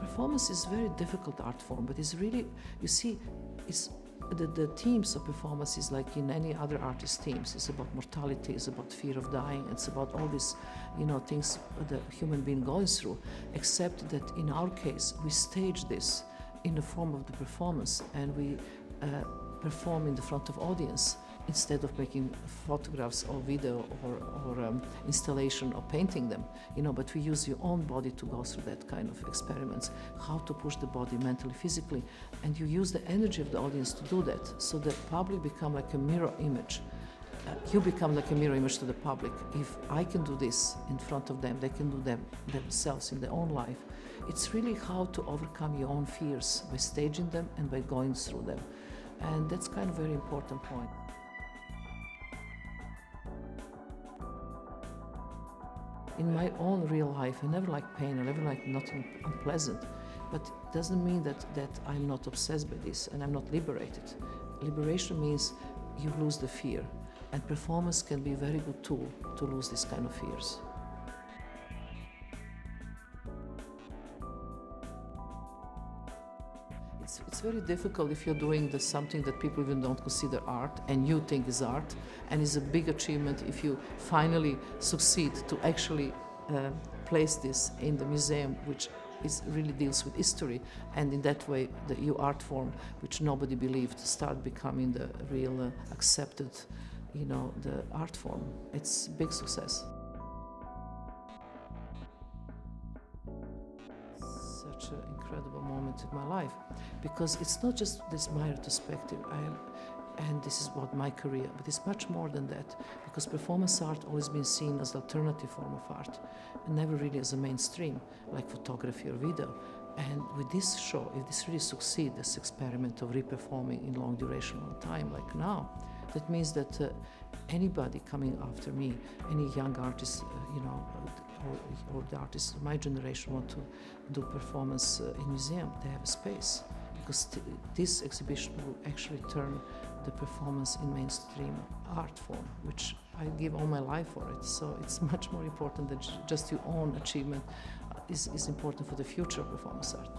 performance is a very difficult art form, but it's really, you see, it's the themes of performance is like in any other artist themes. It's about mortality, it's about fear of dying, it's about all these, things the human being goes through, except that in our case, we stage this in the form of the performance, and we perform in the front of audience instead of making photographs or video or installation or painting them, but we use your own body to go through that kind of experiments, how to push the body mentally, physically, and you use the energy of the audience to do that, so the public become like a mirror image. You become like a mirror image to the public. If I can do this in front of them, they can do them themselves in their own life. It's really how to overcome your own fears by staging them and by going through them. And that's kind of a very important point. In my own real life, I never liked pain, I never liked nothing unpleasant. But it doesn't mean that I'm not obsessed by this and I'm not liberated. Liberation means you lose the fear. And performance can be a very good tool to lose this kind of fears. It's very difficult if you're doing something that people even don't consider art and you think is art, and it's a big achievement if you finally succeed to actually place this in the museum, which really deals with history, and in that way your art form, which nobody believed, start becoming the real accepted, the art form. It's a big success. Such an incredible moment in my life, because it's not just this my retrospective, and this is about my career, but it's much more than that, because performance art always been seen as the alternative form of art, and never really as a mainstream, like photography or video. And with this show, if this really succeeds, this experiment of reperforming in long duration, long time, like now, that means that anybody coming after me, any young artist, or the artists of my generation want to do performance in museum, they have a space, because this exhibition will actually turn the performance in mainstream art form, which I give all my life for it. So it's much more important than just your own achievement is important for the future of performance art.